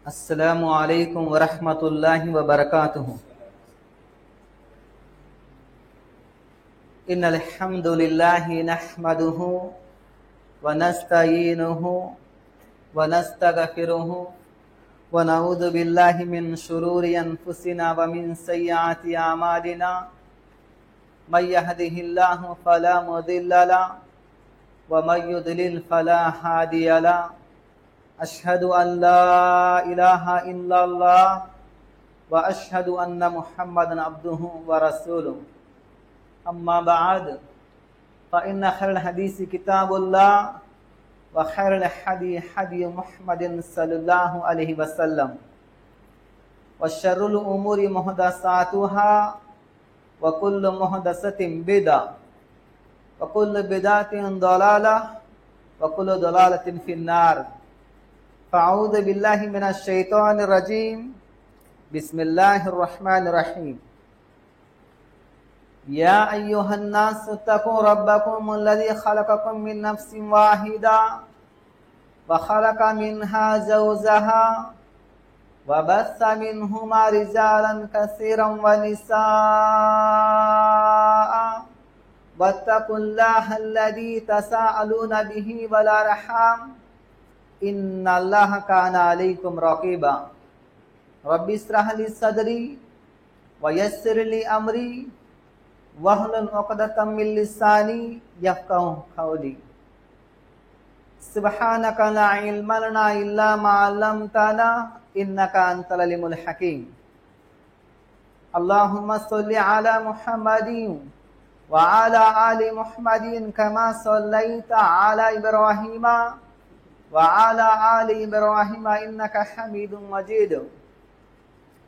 अस्सलामु अलैकुम वरहमतुल्लाहि वबरकातुहु। इन्नल हम्दुलिल्लाहि नहमदुहु व नस्तईनुहु व नस्तगफिरुहु व नऊदु बिल्लाहि मिन शुरूरि अनफुसिना व मिन सय्यिआति अमालिना। मय यहदिहिल्लाहु फला मुदिल्ल लहु व मय युद्लिल फला हादिय लहु। अशहदु अल्ला इलाहा इल्लल्लाह व अशहदु अन्न मुहम्मदन अब्दुहु व रसूलुहु। अम्मा बाद फ़इन्न खैरल हदीसी किताबुल्लाह व खैरल हदी हदी मुहम्मदिन सल्लल्लाहु अलैहि वसल्लम व शर्रुल उमूरि मुहदसातुहा व कुल्लु मुहदसतिन बिदअह व कुल्लु बिदअतिन दलालह व कुल्लु दलालतिन फिन्नार। फ़अऊज़ु बिल्लाहि मिनश शैतानिर रजीम। बिस्मिल्लाहिर रहमानिर रहीम। या अय्युहन नास तक़ू रब्बकुमुल्लज़ी खलक़कुम मिन नफ्सिन वाहिदा व खलक़ मिन्हा ज़ौजहा व बस्स मिन्हुमा रिजालन कसीरन व निसाअ वत्तक़ुल्लाहल्लज़ी तसाअलून बिही वल अर्हाम इन्नल्लाह काना अलैकुम रक़ीबा। रब्बि इश्रह ली सदरी व यस्सिर ली अमरी वहलुल उक़दतम मिन लिसानी यफ़क़हू क़ौली। सुब्हानक ला इल्म लना इल्ला मा अल्लमतना इन्नका अंतल अलीमुल हकीम। अल्लाहुम्मा सल्लि अला मुहम्मदिन व अला आलि मुहम्मदिन कमा सल्लैता अला इब्राहीम व अला आलि इब्राहीम इन्नका हमीदुम मजीद।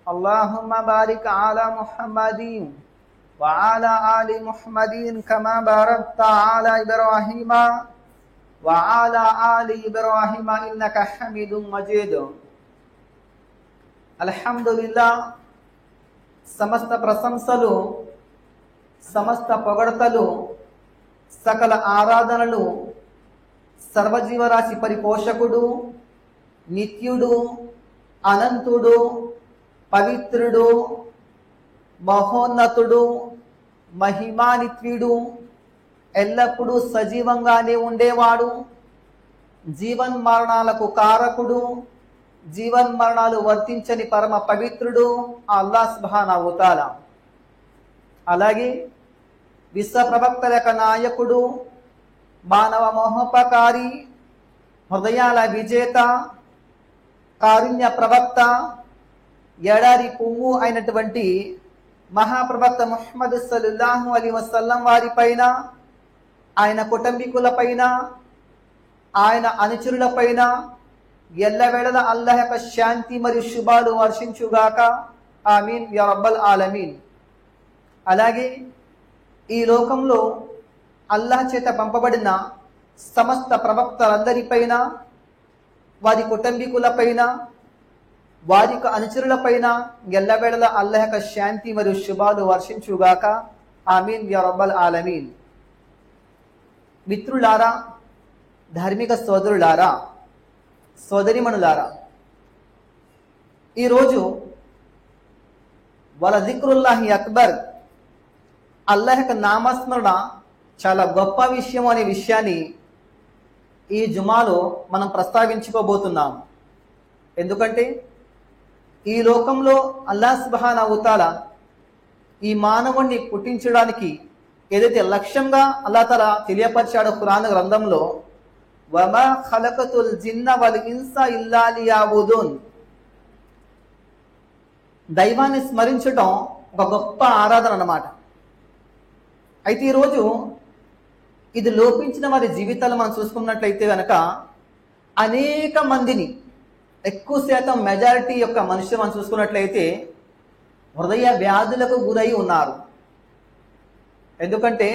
अल्लाहुम्मा बारिक अला मुहम्मदिन व अला आलि मुहम्मदिन कमा बारकता अला इब्राहीम व अला आलि इब्राहीम इन्नका हमीदुम मजीद। अल्हम्दुलिल्लाह, समस्त प्रशंसలు, సమస్త పొగడతలు, సకల ఆరాధనలు సర్వజీవరాశి పరిపోషకుడు, నిత్యుడు, అనంతుడు, పవిత్రుడు, మహోన్నతుడు, మహిమానిత్యుడు, ఎల్లప్పుడూ సజీవంగానే ఉండేవాడు, జీవన్మరణాలకు కారకుడు, జీవన్మరణాలు వర్తించని పరమ పవిత్రుడు అల్లాహ్ సుబ్హానహు వ తఆలా. అలాగే విశ్వ ప్రవక్తల యొక్క నాయకుడు, మానవ మోహోపకారి, హృదయాల విజేత, కారుణ్య ప్రవక్త, ఎడారి పువ్వు అయినటువంటి మహాప్రవక్త ముహమ్మద్ సల్లల్లాహు అలైహి వసల్లం వారిపైన, ఆయన కుటుంబీకులపైన, ఆయన అనుచరులపైన ఎల్లవేళలా అల్లాహ్ యొక్క శాంతి మరియు శుభాలు వర్షించుగాక. ఆమీన్ యా రబ్బల్ ఆలమీన్. అలాగే ఈ లోకంలో అల్లాహ్ చేత పంపబడిన సమస్త ప్రవక్తలందరిపైన, వారి కుటుంబీకులపైన, వారి అనుచరులపైన ఎల్లవేళలా అల్లాహ్ యొక్క శాంతి మరియు శుభాలు వర్షించుగాక. ఆమీన్ యా రబ్బల్ ఆలమీన్. మిత్రులారా, ధార్మిక సోదరులారా, సోదరిమణులారా, ఈరోజు వల జిక్రుల్లాహి అక్బర్, అల్లాహ్ యొక్క నామస్మరణ చాలా గొప్ప విషయం అనే విషయాన్ని ఈ జుమాలో మనం ప్రస్తావించుకోబోతున్నాం. ఎందుకంటే ఈ లోకంలో అల్లాహ్ సుబ్హానహు వ తఆలా ఈ మానవుణ్ణి పుట్టించడానికి ఏదైతే లక్ష్యంగా అల్లాహ్ తఆలా తెలియపరిచాడో ఖురాన్ గ్రంథంలో, వమా ఖలకతుల్ జిన్న వల్ ఇన్స ఇల్లా లియఅబుదూన్, దైవాన్ని స్మరించడం ఒక గొప్ప ఆరాధన అన్నమాట. అయితే ఈరోజు ఇది లోపించిన వారి జీవితాలు మనం చూసుకున్నట్లయితే కనుక అనేక మందిని, ఎక్కువ శాతం మెజారిటీ యొక్క మనుషులు మనం చూసుకున్నట్లయితే హృదయ వ్యాధులకు గురై ఉన్నారు. ఎందుకంటే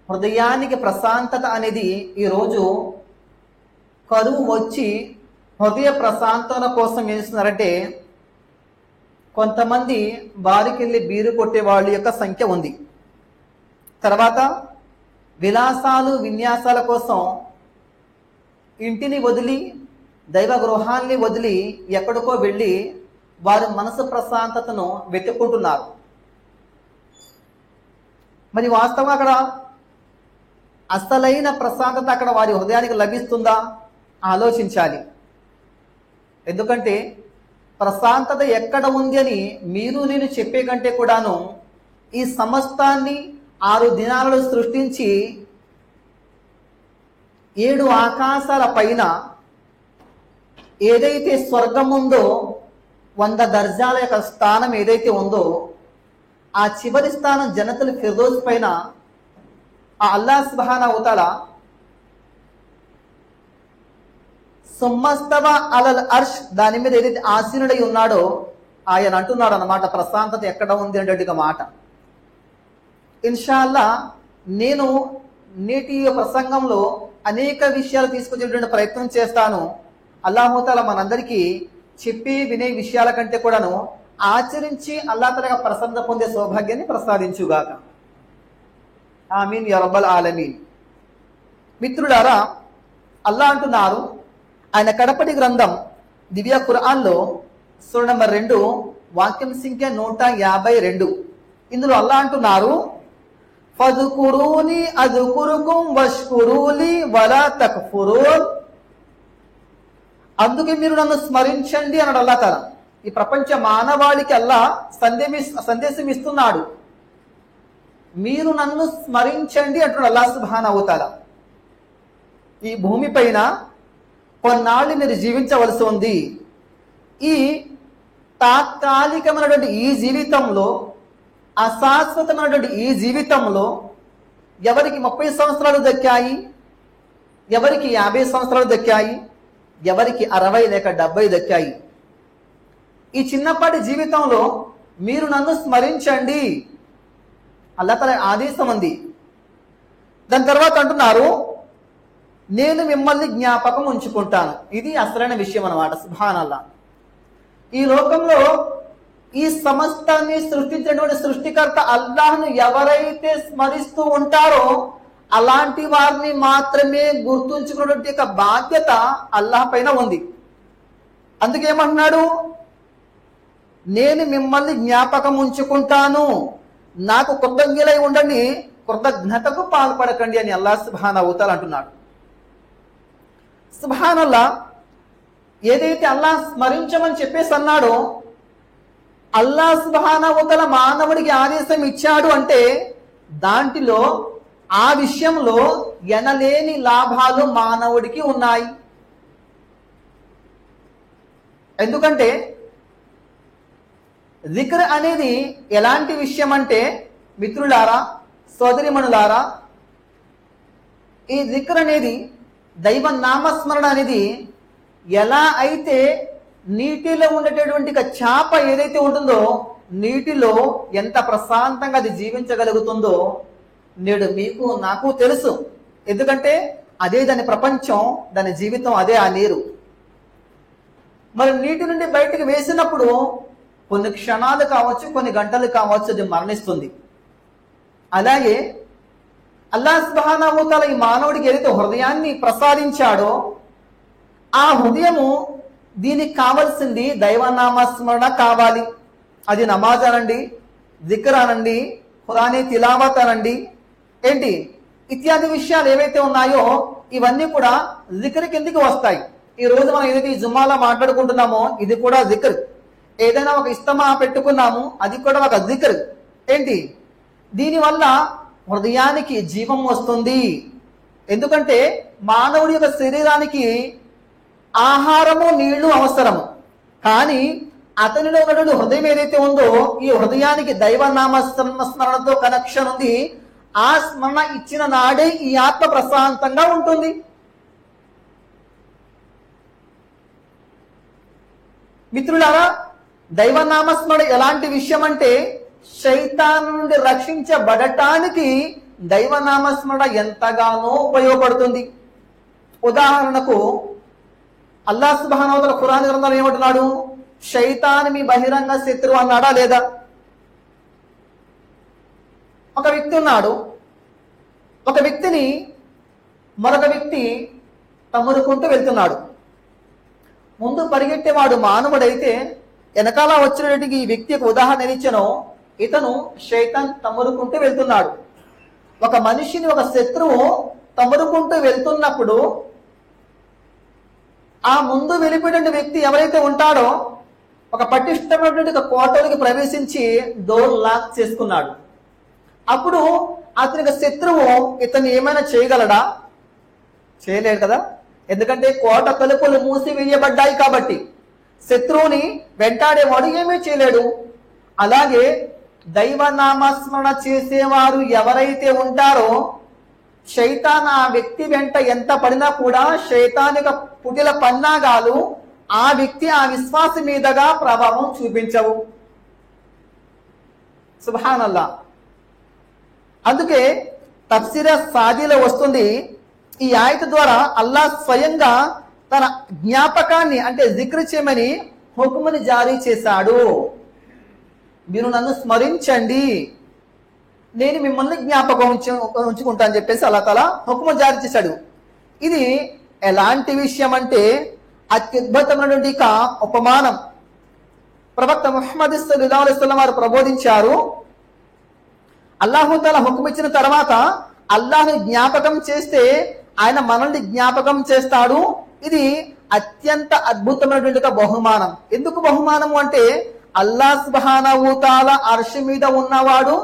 హృదయానికి ప్రశాంతత అనేది ఈరోజు కరువు వచ్చి హృదయ ప్రశాంతత కోసం ఏం చేస్తున్నారంటే కొంతమంది బారికెళ్ళి బీరు కొట్టే వాళ్ళ యొక్క సంఖ్య ఉంది. తర్వాత విలాసాలు, విన్యాసాల కోసం ఇంటిని వదిలి దైవ గృహాన్ని వదిలి ఎక్కడికో వెళ్ళి వారి మనసు ప్రశాంతతను వెతుక్కుంటున్నారు. మరి వాస్తవం అక్కడ అసలైన ప్రశాంతత అక్కడ వారి హృదయానికి లభిస్తుందా ఆలోచించాలి. ఎందుకంటే ప్రశాంతత ఎక్కడ ఉంది అని మీరు నేను చెప్పే కంటే కూడాను ఈ సమస్తాన్ని 6 దినాలలో సృష్టించి 7 ఆకాశాల పైన ఏదైతే స్వర్గం ఉందో 100 దర్జాల యొక్క స్థానం ఏదైతే ఉందో ఆ చివరి స్థానం జన్నతుల్ ఫిర్దౌస్ పైన ఆ అల్లాహ్ సుబ్హానహు వ తఆలా సుమ్మస్తవ అలల్ అర్ష్ దాని మీద ఏదైతే ఆసీనుడై ఉన్నాడో ఆయన అంటున్నాడు అన్నమాట ప్రశాంతత ఎక్కడ ఉంది అనేటట్టుగా మాట. ఇన్షాల్లా నేను నేటి ప్రసంగంలో అనేక విషయాలు తీసుకొచ్చేటువంటి ప్రయత్నం చేస్తాను. అల్లాహు తఆలా మనందరికీ చెప్పి వినే విషయాల కంటే కూడాను ఆచరించి అల్లాహ్ తఆలా ప్రసన్నత పొందే సౌభాగ్యాన్ని ప్రసాదించుగాక. ఆమీన్ యా రబ్బల్ ఆలమీన్. మిత్రులారా, అల్లాహ్ అంటున్నారు ఆయన కడపటి గ్రంథం దివ్య ఖురాన్లో సూర నంబర్ 2 వాక్యం సంఖ్య 152. ఇందులో అల్లాహ్ అంటున్నారు ఫద్కురూని అద్కురుకుం వష్కురూలి వలా తక్ఫురూన్. అందుకే మీరు నన్ను స్మరించండి అన్నాడు అల్లాహ్ తఆలా. ఈ ప్రపంచ మానవాళికి అల్లాహ్ సందేశం ఇస్తున్నాడు. మీరు నన్ను స్మరించండి అంటున్నాడు అల్లాహ్ సుబ్హానహు వ తఆలా. ఈ భూమి పైన కొన్నాళ్ళు మీరు జీవించవలసి ఉంది. ఈ తాత్కాలికమైనటువంటి ఈ జీవితంలో, అశాశ్వతమైనటువంటి ఈ జీవితంలో ఎవరికి 30 సంవత్సరాలు దక్కాయి, ఎవరికి 50 సంవత్సరాలు దక్కాయి, ఎవరికి 60 లేక 70 దక్కాయి. ఈ చిన్నపాటి జీవితంలో మీరు నన్ను స్మరించండి అల్లాహ్ తఆలా ఆదేశం ఉంది. దాని తర్వాత అంటున్నారు నేను మిమ్మల్ని జ్ఞాపకం ఉంచుకుంటాను. ఇది అసలైన విషయం అన్నమాట. సుబ్హానల్లాహ్. ఈ లోకంలో ఈ సమస్తాన్ని సృష్టించినటువంటి సృష్టికర్త అల్లాహ్ను ఎవరైతే స్మరిస్తూ ఉంటారో అలాంటి వారిని మాత్రమే గుర్తుంచుకున్నటువంటి యొక్క బాధ్యత అల్లాహ్ పైన ఉంది. అందుకేమంటున్నాడు, నేను మిమ్మల్ని జ్ఞాపకం ఉంచుకుంటాను, నాకు కృతజ్ఞులై ఉండండి, కృతజ్ఞతకు పాల్పడకండి అని అల్లాహ్ సుబ్హానహు వ తఆలా అంటున్నాడు. సుబ్హానల్లాహ్. ఏదైతే అల్లాహ్ స్మరించమని చెప్పేసి అన్నాడో అల్లాహ్ సుబ్హానహు వ తఆలా మానవుడికి ఆదేశం ఇచ్చాడు అంటే దాంట్లో ఆ విషయంలో ఎనలేని లాభాలు మానవుడికి ఉన్నాయి. ఎందుకంటే జిక్ర్ అనేది ఎలాంటి విషయం అంటే మిత్రులారా, సోదరిమణులారా, ఈ జిక్ర్ అనేది దైవ నామస్మరణ అనేది ఎలా అయితే నీటిలో ఉండేటటువంటి చేప ఏదైతే ఉంటుందో నీటిలో ఎంత ప్రశాంతంగా అది జీవించగలుగుతుందో నేడు మీకు నాకు తెలుసు. ఎందుకంటే అదే దాని ప్రపంచం, దాని జీవితం అదే ఆ నీరు. మరి నీటి నుండి బయటకు వేసినప్పుడు కొన్ని క్షణాలు కావచ్చు, కొన్ని గంటలు కావచ్చు, అది మరణిస్తుంది. అలాగే అల్లాహ్ సుబ్హానహు వ తఆలా ఈ మానవుడికి ఏదైతే హృదయాన్ని ప్రసాదించాడో ఆ హృదయము దీనికి కావాల్సింది దైవనామస్మరణ కావాలి. అది నమాజ్ అనండి, జిక్ర్ అనండి, ఖురానీ తిలావత్ అనండి, ఏంటి ఇత్యాది విషయాలు ఏవైతే ఉన్నాయో ఇవన్నీ కూడా జిక్ర్ కిందికి వస్తాయి. ఈ రోజు మనం ఏదైతే ఈ జుమ్మాలో మాట్లాడుకుంటున్నామో ఇది కూడా జిక్ర్. ఏదైనా ఒక ఇస్తమా పెట్టుకున్నాము అది కూడా ఒక జిక్ర్. ఏంటి దీనివల్ల హృదయానికి జీవం వస్తుంది. ఎందుకంటే మానవుడి యొక్క శరీరానికి ఆహారము నీళ్లు అవసరము, కానీ అతనిలో ఉన్నటువంటి హృదయం ఏదైతే ఉందో ఈ హృదయానికి దైవనామ స్మరణతో కనెక్షన్ ఉంది. ఆ స్మరణ ఇచ్చిన నాడే ఈ ఆత్మ ప్రశాంతంగా ఉంటుంది. మిత్రులారా, దైవనామస్మరణ ఎలాంటి విషయం అంటే శైతాను నుండి రక్షించబడటానికి దైవనామస్మరణ ఎంతగానో ఉపయోగపడుతుంది. ఉదాహరణకు అల్లాహ్ సుబ్హానహు వ తఆలా ఖురాన్ గ్రంథంలో ఏమంటున్నాడు, శైతాన్ మీ బహిరంగ శత్రువు అన్నాడా లేదా? ఒక వ్యక్తి ఉన్నాడు, ఒక వ్యక్తిని మరొక వ్యక్తి తమురుకుంటూ వెళ్తున్నాడు. ముందు పరిగెట్టేవాడు మానవుడైతే వెనకాల వచ్చినటువంటి ఈ వ్యక్తికి ఉదాహరణ ఇచ్చాను. ఇతను శైతాన్ తమ్ముడుకుంటూ వెళ్తున్నాడు. ఒక మనిషిని ఒక శత్రువు తమ్ముడుకుంటూ వెళ్తున్నప్పుడు ఆ ముందు వెళ్ళిపోయిన వ్యక్తి ఎవరైతే ఉంటాడో ఒక పటిష్టమైనటువంటి ఒక కోటలోకి ప్రవేశించి డోర్ లాక్ చేసుకున్నాడు. అప్పుడు అతనికి శత్రువు ఇతన్ని ఏమైనా చేయగలడా? చేయలేడు కదా. ఎందుకంటే కోట తలుపులు మూసి వేయబడ్డాయి కాబట్టి శత్రువుని వెంటాడేవాడు ఏమీ చేయలేడు. అలాగే దైవనామస్మరణ చేసేవారు ఎవరైతే ఉంటారో శైతాన్ ఆ వ్యక్తి వెంట ఎంత పడినా కూడా శైతానిక పుటిల పన్నాగాలు ఆ వ్యక్తి ఆ విశ్వాసం మీదగా ప్రభావం చూపించవు. సుబ్హానల్లా. అందుకే తఫ్సీర్ సాదీలో వస్తుంది, ఈ ఆయత ద్వారా అల్లాహ్ స్వయంగా తన జ్ఞాపకాన్ని అంటే జిక్ర్ చేయమని హుకుముని జారీ చేశాడు. మీరు నన్ను స్మరించండి, నేను మిమ్మల్ని జ్ఞాపకం ఉంచుకుంటా అని చెప్పేసి అల్లాహ్ తాలా హుకుము జారీ చేశాడు. ఇది ఎలాంటి విషయం అంటే అత్యద్భుతమైనటువంటి ఉపమానం. ప్రవక్త ముహమ్మద్ సల్లల్లాహు అలైహి వసల్లం వారు ప్రబోధించారు, అల్లాహు తాలా హుకుము ఇచ్చిన తర్వాత అల్లాహ్ని జ్ఞాపకం చేస్తే ఆయన మనల్ని జ్ఞాపకం చేస్తాడు. ఇది అత్యంత అద్భుతమైనటువంటి బహుమానం. ఎందుకు బహుమానము అంటే అల్లాహ్ సుబ్హానహు తాలా అర్ష్ మీద ఉన్నవాడు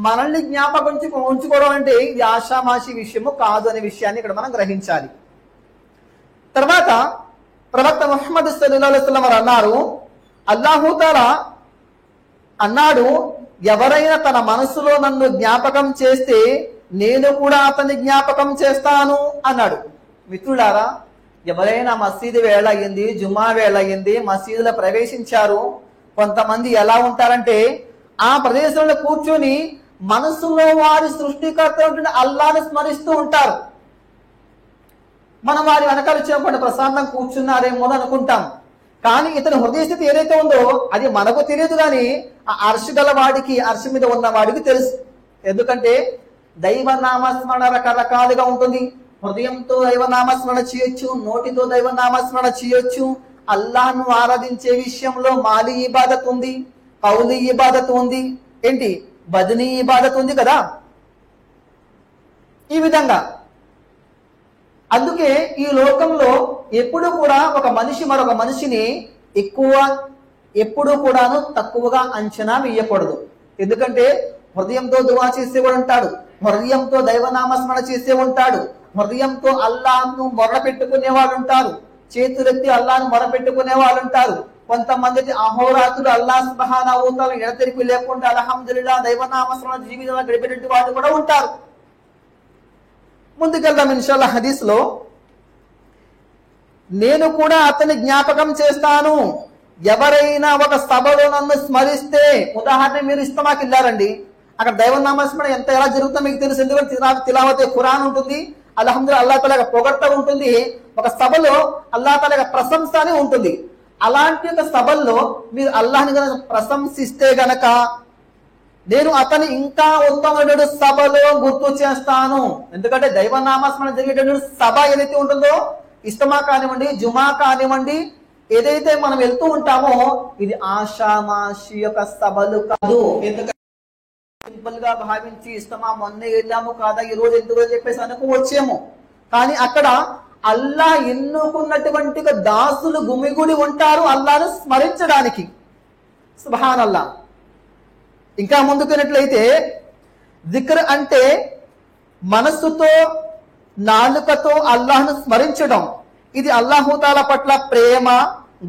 మనల్ని జ్ఞాపకం ఉంచుకోవడం అంటే ఇది ఆషామాషి విషయము కాదు అనే విషయాన్ని ఇక్కడ మనం గ్రహించాలి. తర్వాత ప్రవక్త ముహమ్మద్ సల్లల్లాహు అలైహి వసల్లం వారు అన్నారు, అల్లాహు తాలా అన్నాడు, ఎవరైనా తన మనసులో నన్ను జ్ఞాపకం చేస్తే నేను కూడా అతన్ని జ్ఞాపకం చేస్తాను అన్నాడు. మిత్రులారా, ఎవరైనా మసీదు వేళ అయ్యింది, జుమా వేళ అయ్యింది, మసీదులో ప్రవేశించారు. కొంతమంది ఎలా ఉంటారంటే ఆ ప్రదేశంలో కూర్చొని మనసులో వారి సృష్టికర్త అల్లాహ్ని స్మరిస్తూ ఉంటారు. మనం వారి వెనకాల వచ్చినప్పుడు ప్రశాంతం కూర్చున్నారేమో అని అనుకుంటాం. కానీ ఇతని హృదయ స్థితి ఏదైతే ఉందో అది మనకు తెలియదు, కానీ ఆ అర్ష్ గల వాడికి, అర్ష్ మీద ఉన్న వాడికి తెలుసు. ఎందుకంటే దైవనామస్మరణ రకరకాలుగా ఉంటుంది. హృదయంతో దైవనామస్మరణ చేయొచ్చు, నోటితో దైవనామస్మరణ చేయొచ్చు. అల్లాహ్ను ఆరాధించే విషయంలో మాలి ఇబాదత్ ఉంది, కౌలి ఇబాదత్ ఉంది, ఏంటి బదనీ ఇబాదత్ ఉంది కదా. ఈ విధంగా అందుకే ఈ లోకంలో ఎప్పుడు కూడా ఒక మనిషి మరొక మనిషిని ఎప్పుడు కూడాను తక్కువగా అంచనా వేయకూడదు. ఎందుకంటే హృదయంతో దువా చేసేవాడు ఉంటాడు, హృదయంతో దైవనామస్మరణ చేసే ఉంటాడు, హృదయంతో అల్లాహ్ను మొరపెట్టుకునేవాడు ఉంటారు, చేతులెత్తి అల్లాహ్ను మొరపెట్టుకునే వాళ్ళు ఉంటారు. కొంతమంది అహోరాత్రులు అల్లాహ్ సుబ్హానహు తఆలా ఎడతెరిపి లేకుండా అల్హమ్దులిల్లాహ్ దైవనామస్మరణ జీవితంలో గడిపేటువంటి వాళ్ళు కూడా ఉంటారు. ముందుకెళ్దాం ఇన్షాల్లా. హదీస్ లో నేను కూడా అతన్ని జ్ఞాపకం చేస్తాను, ఎవరైనా ఒక సభలో నన్ను స్మరిస్తే. ఉదాహరణ, మీరు ఇస్తమాకి వెళ్ళారండి, అక్కడ దైవనామస్మరణ ఎలా జరుగుతుందో మీకు తెలుసు. ఎందుకంటే తిలావతే ఖురాన్ ఉంటుంది, అల్హమ్దులిల్లాహ్ అల్లాహ్ తాలా పొగడ్త ఉంటుంది, ఒక సభలో అల్లాహ్ తాలా ప్రశంస అని ఉంటుంది. అలాంటి ఒక సభల్లో మీరు అల్లాహ్ని గనక ప్రశంసిస్తే గనక నేను అతని ఇంకా ఉత్తమమైన సభలో గుర్తు చేస్తాను. ఎందుకంటే దైవనామస్మరణ జరిగేటటువంటి సభ ఏదైతే ఉంటుందో, ఇస్తమా కానివ్వండి, జుమా కానివ్వండి, ఏదైతే మనం వెళ్తూ ఉంటామో ఇది ఆషామాషి యొక్క సభలు కాదు. ఎందుకంటే సింపుల్ గా భావించి ఇస్తమా మొన్న వెళ్ళాము కాదా ఈ రోజు ఎందుకు చెప్పేసి అనుకోవచ్చేమో, కానీ అక్కడ అల్లాహ్ ఎన్నుకున్నటువంటి దాసులు గుమిగుడి ఉంటారు అల్లాహ్ను స్మరించడానికి. సుబ్హానల్లాహ్. ఇంకా ముందుకున్నట్లయితే జిక్ర్ అంటే మనస్సుతో నాలుకతో అల్లాహ్ను స్మరించడం. ఇది అల్లాహు తాలా పట్ల ప్రేమ,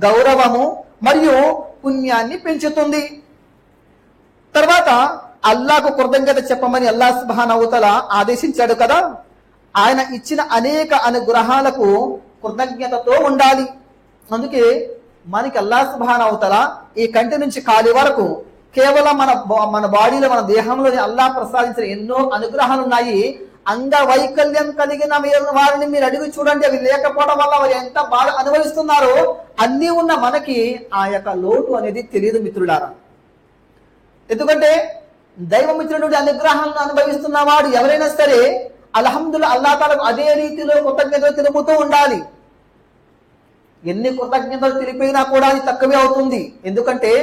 గౌరవము మరియు పుణ్యాన్ని పెంచుతుంది. తర్వాత అల్లాహకు కృతజ్ఞత చెప్పమని అల్లాహ్ సుబ్హానహు తఆలా ఆదేశించాడు కదా. ఆయన ఇచ్చిన అనేక అనుగ్రహాలకు కృతజ్ఞతతో ఉండాలి. అందుకే మనకి అల్లాహ్ సుబ్హానహు తఆలా ఈ కంటి నుంచి కాలి వరకు కేవలం మన బాడీలో, మన దేహంలోని అల్లాహ్ ప్రసాదించిన ఎన్నో అనుగ్రహాలు ఉన్నాయి. అంగవైకల్యం కలిగిన వారిని మీరు అడిగి చూడండి, అవి లేకపోవడం వల్ల వారు ఎంత బాధ అనుభవిస్తున్నారో. అన్నీ ఉన్న మనకి ఆ యొక్క లోటు అనేది తెలియదు మిత్రులారా. ఎందుకంటే దైవం ఇచ్చినటువంటి అనుగ్రహాలను అనుభవిస్తున్న వాడు ఎవరైనా సరే అల్హమ్దులిల్లాహ్ అల్లాహ్ తాలాకు అదే రీతిలో కృతజ్ఞతలు తెలుపుతూ ఉండాలి. ఎన్ని కృతజ్ఞతలు తెలిపినా కూడా అది తక్కువే అవుతుంది. ఎందుకంటే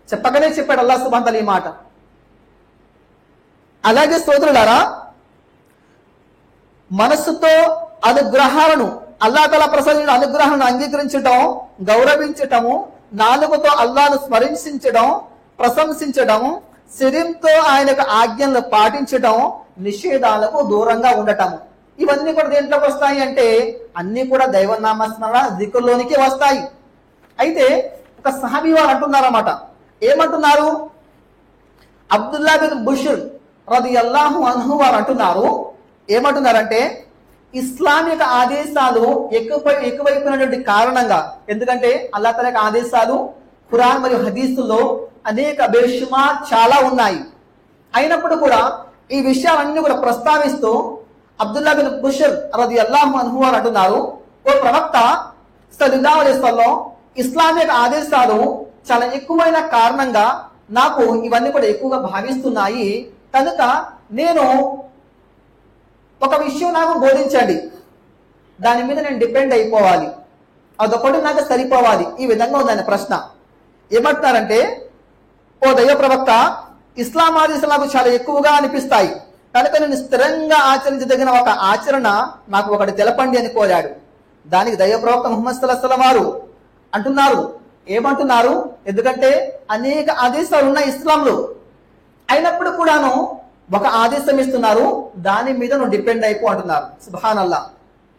చెప్పగానే చెప్పాడు అల్లాహ్ సుబ్హానహు వ తఆలా ఈ మాట. అలాగే సోదరులారా, మనస్సుతో అనుగ్రహాలను అల్లాహ్ తఆలా ప్రసాదించిన అనుగ్రహాలను అంగీకరించడం, గౌరవించటము, నాలుకతో అల్లాహ్ను స్మరించడం, ప్రశంసించడం, శరీరంతో ఆయనకు ఆజ్ఞలను పాటించడం, నిషేధాలకు దూరంగా ఉండటము. ఇవన్నీ కూడా దేంట్లోకి వస్తాయి అంటే అన్ని కూడా దైవనామస్మరణ జిక్రులోనికి వస్తాయి. అయితే ఒక సహాబీ వారు అంటున్నారన్నమాట. ఏమంటున్నారు? అబ్దుల్లా బిన్ బుషర్ రదియల్లాహు అన్హు వారు అంటున్నారు. ఏమంటున్నారంటే ఇస్లామిక ఆదేశాలు ఎక్కువైపోయినటువంటి కారణంగా, ఎందుకంటే అల్లాహ్ తఆలా యొక్క ఆదేశాలు ఖురాన్ మరియు హదీసుల్లో అనేక బేషుమార్ చాలా ఉన్నాయి. అయినప్పుడు కూడా ఈ విషయాలన్నీ కూడా ప్రస్తావిస్తూ అబ్దుల్లా బిన్ బుషర్ రదియల్లాహు అన్హు వారు అంటున్నారు, ఓ ప్రవక్త సల్లల్లాహు అలైహి వసల్లం, ఇస్లామిక ఆదేశాలు చాలా ఎక్కువైన కారణంగా నాకు ఇవన్నీ కూడా ఎక్కువగా భావిస్తున్నాయి. కనుక నేను ఒక విషయం నాకు బోధించండి, దాని మీద నేను డిపెండ్ అయిపోవాలి, అదొకటి నాకు సరిపోవాలి. ఈ విధంగా ఉందని ప్రశ్న. ఏమంటున్నారంటే, ఓ దైవ ప్రవక్త, ఇస్లాం ఆదేశాలు నాకు చాలా ఎక్కువగా అనిపిస్తాయి, కనుక నేను స్థిరంగా ఆచరించదగిన ఒక ఆచరణ నాకు ఒకటి తెలపండి అని కోరాడు. దానికి దైవ ప్రవక్త ముహమ్మద్ సల్లల్లాహు అలైహి వసల్లం వారు అంటున్నారు, ఏమంటున్నారు? ఎందుకంటే అనేక ఆదేశాలు ఉన్నాయి ఇస్లాంలో, అయినప్పుడు కూడాను ఒక ఆదేశం ఇస్తున్నారు, దాని మీద నువ్వు డిపెండ్ అయిపో అంటున్నారు. సుబ్హానల్లాహ్.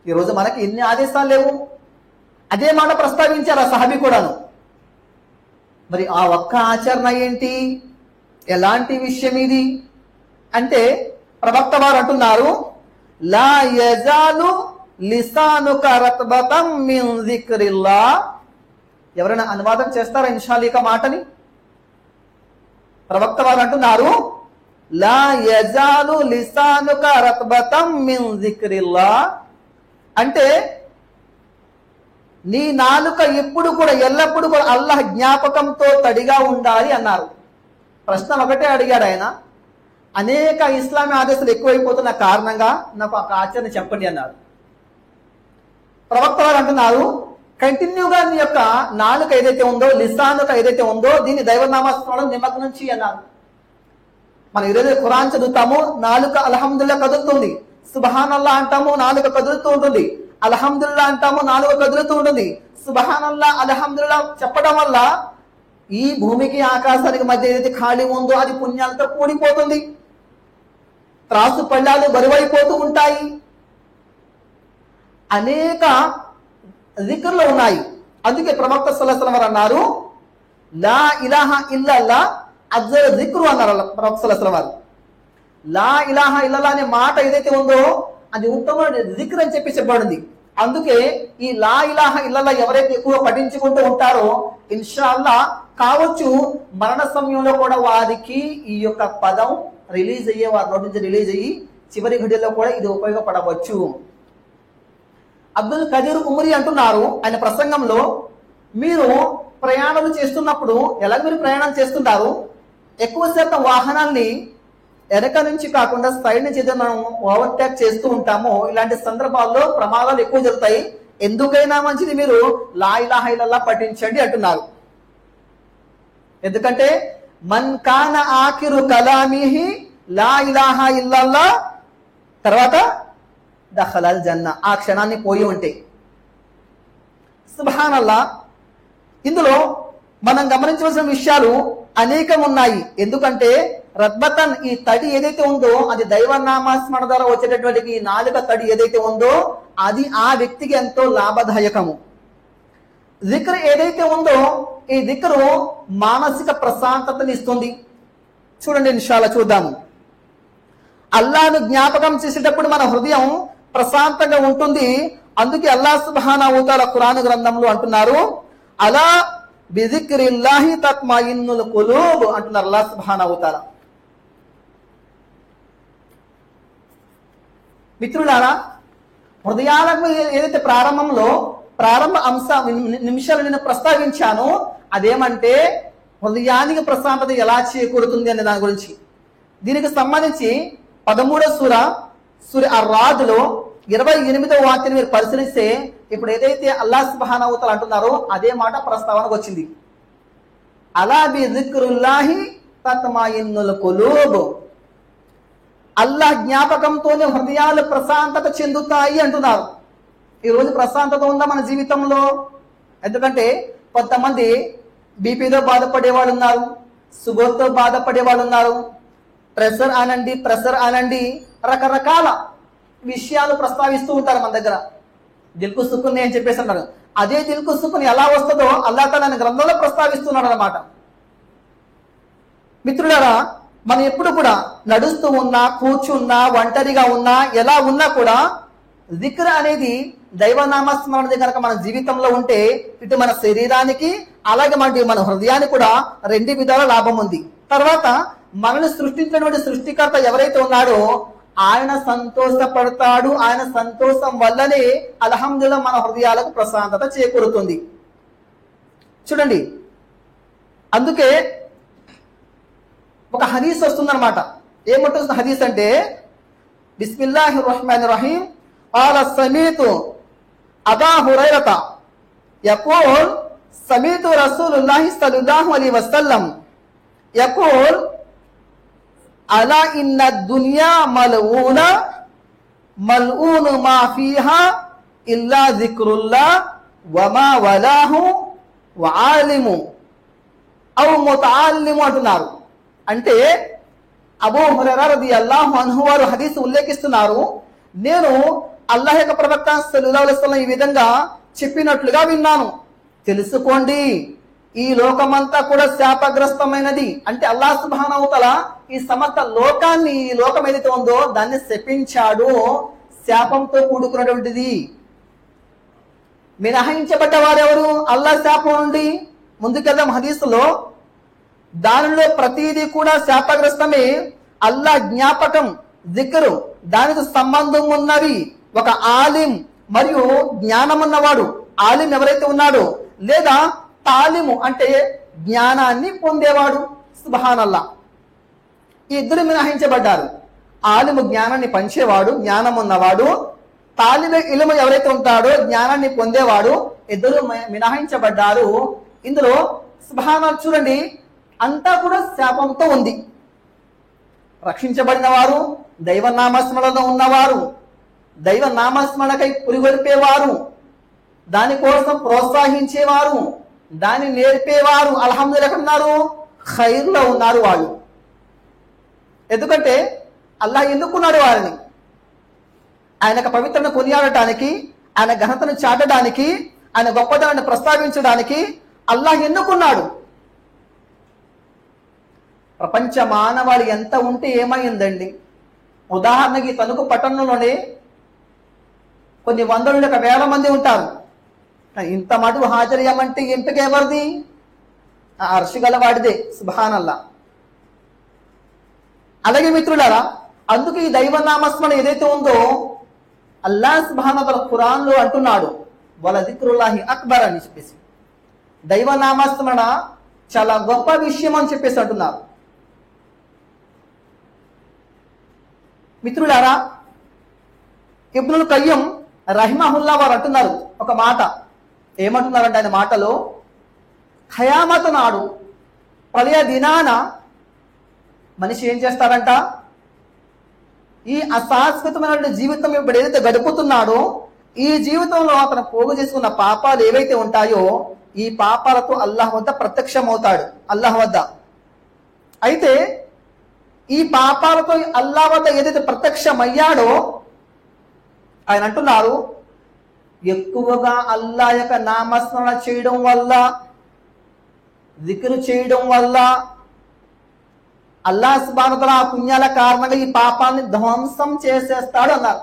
ఈరోజు మనకి ఎన్ని ఆదేశాలు లేవు. అదే మాట ప్రస్తావించారు ఆ సహాబీ కూడాను. మరి ఆ ఒక్క ఆచరణ ఏంటి? ఎలాంటి విషయం ఇది అంటే ప్రవక్త వారు అంటున్నారు, లా యజాలు లిసానుక రత్బతం మిన్ జిక్రిల్లాహ్. ఎవరైనా అనువాదం చేస్తారా ఇన్షాల్లా మాటని? ప్రవక్త వారు అంటున్నారు, లా యజాలు లిసానుక రత్బతం మిన్ జిక్రిల్లాహ్ అంటే నీ నాలుక ఎప్పుడు కూడా ఎల్లప్పుడు కూడా అల్లాహ్ జ్ఞాపకంతో తడిగా ఉండాలి అన్నారు. ప్రశ్న ఒకటే అడిగాడు ఆయన, అనేక ఇస్లామీ ఆదేశాలు ఎక్కువైపోతున్న కారణంగా నాకు ఒక ఆచరణ చెప్పండి అన్నారు. ప్రవక్త వారు అంటున్నారు, కంటిన్యూగా నీ యొక్క నాలుక ఏదైతే ఉందో, లిసానుక ఏదైతే ఉందో, దీన్ని దైవనామస్మరణం నిమగ్నం చెయ్యి అన్నారు. మనం ఈరోజు ఖురాన్ చదువుతాము, నాలుక అల్హమ్దుల్లాహ్ కదులుతుంది. సుబ్హానల్లాహ్ అంటాము, నాలుక కదులుతూ ఉంటుంది. అల్హమ్దుల్లాహ్ అంటాము, నాలుక కదులుతూ ఉంటుంది. సుబ్హానల్లాహ్, అల్హమ్దుల్లాహ్ చెప్పడం వల్ల ఈ భూమికి ఆకాశానికి మధ్య ఏదైతే ఖాళీ ఉందో అది పుణ్యాలతో కూడిపోతుంది. త్రాసు పళ్ళాలు బరువైపోతూ ఉంటాయి. అనేక జిక్రులు ఉన్నాయి. అందుకే ప్రవక్త సల్లల్లాహు అలైహి వసల్లం అన్నారు, లా ఇలాహా ఇల్లల్లా అఫ్జల్ జిక్రు అన్నారు ప్రవక్త సల్లల్లాహు అలైహి వసల్లం. లా ఇలాహా ఇల్లల్లా అనే మాట ఏదైతే ఉందో అది ఉత్తమమైన జిక్ర్ అని చెప్పి చెప్పబడింది. అందుకే ఈ లా ఇలాహా ఇల్లల్లా ఎవరైతే ఎక్కువ పఠించుకుంటూ ఉంటారో ఇన్షాల్లా కావచ్చు మరణ సమయంలో కూడా వారికి ఈ యొక్క పదం రిలీజ్ అయ్యే, వారి నోటి నుంచి రిలీజ్ అయ్యి చివరి ఘడియల్లో కూడా ఇది ఉపయోగపడవచ్చు. అబ్దుల్ కదీర్ ఉమరి అంటున్నారు ఆయన ప్రసంగంలో, మీరు ప్రయాణాలు చేస్తున్నప్పుడు ఎలా మీరు ప్రయాణం చేస్తుంటారు? ఎక్కువ శాతం వాహనాల్ని వెనక నుంచి కాకుండా సైడ్ నుంచి ఏదైనా మనం ఓవర్టేక్ చేస్తూ ఉంటామో, ఇలాంటి సందర్భాల్లో ప్రమాదాలు ఎక్కువ జరుగుతాయి. ఎందుకైనా మంచిది మీరు లా ఇలాహా ఇల్లల్లాహ్ పఠించండి అంటున్నారు. ఎందుకంటే మన్ కాన ఆఖిరు కలామిహి లా ఇలాహా ఇల్లల్లాహ్, తర్వాత దఖలల్ జన్న, ఆ క్షణాన్ని పోయి ఉంటే. సుబ్హానల్లాహ్. ఇందులో మనం గమనించవలసిన విషయాలు అనేకం ఉన్నాయి. ఎందుకంటే రత్బతన్, ఈ తడి ఏదైతే ఉందో అది దైవనామస్మరణ ద్వారా వచ్చేటటువంటి ఈ నాలుక తడి ఏదైతే ఉందో అది ఆ వ్యక్తికి ఎంతో లాభదాయకము. జిక్ర్ ఏదైతే ఉందో ఈ జిక్రు మానసిక ప్రశాంతతని ఇస్తుంది. చూడండి ఇన్షాల్లా చూద్దాము. అల్లాహ్ను జ్ఞాపకం చేసేటప్పుడు మన హృదయం ప్రశాంతంగా ఉంటుంది. అందుకే అల్లాహ్ సుబ్హానహు వ తఆలా ఖురాన్ గ్రంథంలో అంటున్నారు, అలా బిజిక్రిల్లాహి తత్మయిన్నుల్ ఖులూబ్ అంటున్నారు అల్లాహ్ సుబ్హానహు వ తఆలా. మిత్రులారా, హృదయాలకు ఏదైతే ప్రారంభ నిమిషాలు నేను ప్రస్తావించానో అదేమంటే హృదయానికి ప్రశాంతత ఎలా చేకూరుతుంది అనే దాని గురించి. దీనికి సంబంధించి 13వ సూర సూర అర్-రాద్లో 28వ వాక్యాన్ని మీరు పరిశీలిస్తే ఇప్పుడు ఏదైతే అల్లాహ్ సుబ్హానహు వ తఆలా అంటున్నారో అదే మాట ప్రస్తావనకు వచ్చింది. అలా బి జిక్రుల్లాహి తత్మయిన్నుల్ ఖులూబ్. అల్లాహ్ జ్ఞాపకంతోనే హృదయాలు ప్రశాంతత చెందుతాయి అంటున్నారు. ఈరోజు ప్రశాంతత ఉందా మన జీవితంలో? ఎందుకంటే కొంతమంది బీపీతో బాధపడే వాళ్ళు ఉన్నారు, షుగర్తో బాధపడే వాళ్ళు ఉన్నారు, ప్రెషర్ అనండి రకరకాల విషయాలు ప్రస్తావిస్తూ ఉంటారు మన దగ్గర. దిల్కు సుకున్ అని చెప్పేసి అన్నారు. అదే దిల్కు సుకున్ ఎలా వస్తుందో అల్లాహ్ తఆలా గ్రంథంలో ప్రస్తావిస్తున్నాడు అన్నమాట. మిత్రులారా, మనం ఎప్పుడు కూడా నడుస్తూ ఉన్నా, కూర్చున్నా, ఒంటరిగా ఉన్నా, ఎలా ఉన్నా కూడా జిక్ర్ అనేది దైవనామస్మరణ కనుక మన జీవితంలో ఉంటే ఇటు మన శరీరానికి అలాగే మన హృదయానికి కూడా రెండు విధాల లాభం ఉంది. తర్వాత మనల్ని సృష్టించినటువంటి సృష్టికర్త ఎవరైతే ఉన్నాడో ఆయన సంతోషపడతాడు. ఆయన సంతోషం వల్లనే అల్హమ్దులిల్లాహ్ మన హృదయాలకు ప్రశాంతత చేకూరుతుంది. చూడండి, అందుకే ఒక హదీస్ వస్తుందన్నమాట. ఏమంటుంది హదీస్ అంటే, బిస్మిల్లాహిర్ రహ్మానిర్ రహీం قال سمعت أبا هريرة يقول سمعت رسول الله صلى الله عليه وسلم يقول ألا إن الدنيا ملعونة ملعون ما فيها إلا ذكر الله وما ولاه وعالم أو متعلم అంటున్నారు. అంటే అబూ హురైరా రదియల్లాహు అన్హు వారు హదీస్ ఉల్లేఖిస్తున్నారు, నేను అల్లాహ్ యొక్క ప్రవక్త సల్లల్లాహు అలైహి వసల్లం ఈ విధంగా చెప్పినట్లుగా విన్నాను. తెలుసుకోండి, ఈ లోకమంతా కూడా శాపగ్రస్తమైనది. అంటే అల్లాహ్ సుబ్హానహు వ తఆలా ఈ సమస్త లోకాన్ని, ఈ లోకం ఏదైతే ఉందో దాన్ని శపించాడు, శాపంతో కూడుకున్నటువంటిది. మినహాయించబడ్డ వారెవరు అల్లాహ్ శాపం నుండి? ముందుకెళ్దాం హదీసులో. దానిలో ప్రతిదీ కూడా శాపగ్రస్తమే. అల్లాహ్ జ్ఞాపకం, జిక్రు దానికి సంబంధం ఉన్నవి. ఒక ఆలిం మరియు జ్ఞానం ఉన్నవాడు, ఆలిం ఎవరైతే ఉన్నాడో, లేదా తాలిము అంటే జ్ఞానాన్ని పొందేవాడు. సుబ్హానల్లాహ్, ఈ ఇద్దరు మినహాయించబడ్డారు. ఆలిము జ్ఞానాన్ని పంచేవాడు, జ్ఞానం ఉన్నవాడు. తాలిబే ఇల్ము ఎవరైతే ఉంటాడో జ్ఞానాన్ని పొందేవాడు, ఇద్దరు మినహాయించబడ్డారు. ఇందులో సుబ్హానల్లాహ్ చూడండి, అంతా కూడా శాపంతో ఉంది. రక్షించబడిన వారు, దైవనామస్మరణలో ఉన్నవారు, దైవ నామస్మరణకై పురిగొల్పేవారు, దానికోసం ప్రోత్సహించేవారు, దాన్ని నేర్పేవారు అల్హమ్దులిల్లాహ్ ఎక్కడ ఉన్నారు? ఖైర్లో ఉన్నారు వాళ్ళు. ఎందుకంటే అల్లాహ్ ఎందుకున్నాడు వారిని? ఆయన పవిత్రను కొనియాడటానికి, ఆయన ఘనతను చాటడానికి, ఆయన గొప్పతనాన్ని ప్రస్తావించడానికి అల్లాహ్ ఎన్నుకున్నాడు. ప్రపంచ మానవాళి ఎంత ఉంటే ఏమైందండి? ఉదాహరణకి తణుకు పట్టణంలోనే కొన్ని వందల నుండి 1,000 మంది ఉంటారు. ఇంత మటుకు హాజరయ్యామంటే ఎంపిక ఎవరిది? అర్ష్ గలవాడిదే. సుబ్హానల్లాహ్. అలాగే మిత్రులారా, అందుకు ఈ దైవనామస్మరణ ఏదైతే ఉందో అల్లాహ్ సుబ్హానహు వ తఆలా ఖురాన్లో అంటున్నాడు, వల జిక్రుల్లాహి అక్బర్ అని చెప్పేసి. దైవనామస్మరణ చాలా గొప్ప విషయం అని చెప్పేసి అంటున్నారు. మిత్రులారా, ఇబ్నుల్ కయ్యం రహిమహుల్లా వారు అంటున్నారు ఒక మాట. ఏమంటున్నారంటే ఆయన మాటలో, ఖయామత్ నాడు, ప్రళయ దినాన మనిషి ఏం చేస్తారంట? ఈ అశాశ్వతమైన జీవితం ఇప్పుడు ఏదైతే గడుపుతున్నాడో ఈ జీవితంలో అతను పోగు చేసుకున్న పాపాలు ఏవైతే ఉంటాయో ఈ పాపాలతో అల్లాహ్ వద్ద ప్రత్యక్షమవుతాడు. అల్లాహ్ వద్ద అయితే ఈ పాపాలతో అల్లాహ్ వద్ద ఏదైతే ప్రత్యక్షమయ్యాడో ఆయన అంటున్నారు, ఎక్కువగా అల్లాహ్ యొక్క నామస్మరణ చేయడం వల్ల, జిక్రు చేయడం వల్ల అల్లాహ్ సుబ్హానహు వ తఆలా ఆ పుణ్యాల కారణంగా ఈ పాపాన్ని ధ్వంసం చేసేస్తాడు అన్నారు.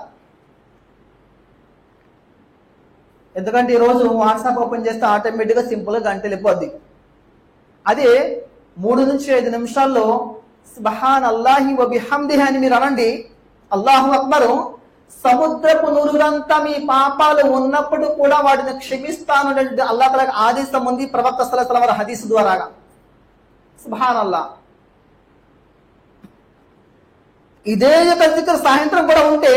ఎందుకంటే ఈరోజు వాట్సాప్ ఓపెన్ చేస్తే ఆటోమేటిక్గా సింపుల్గా గంట వెళ్ళిపోద్ది. అదే 3 నుంచి 5 నిమిషాల్లో సుబ్హానల్లాహి వ బిహమ్దిహి అని మీరు అనండి, అల్లాహు అక్బరు. సముద్రపు నురుగంతా మీ పాపాలు ఉన్నప్పుడు కూడా వాటిని క్షమిస్తాను అల్లాహ్ తఆలా ఆదేశం ఉంది ప్రవక్త సల్లల్లాహు అలైహి వసల్లం హదీస్ ద్వారాగా. సుబ్హానల్లాహ్. ఇదే యొక్క జిక్ర్ సాయంత్రం కూడా ఉంటే,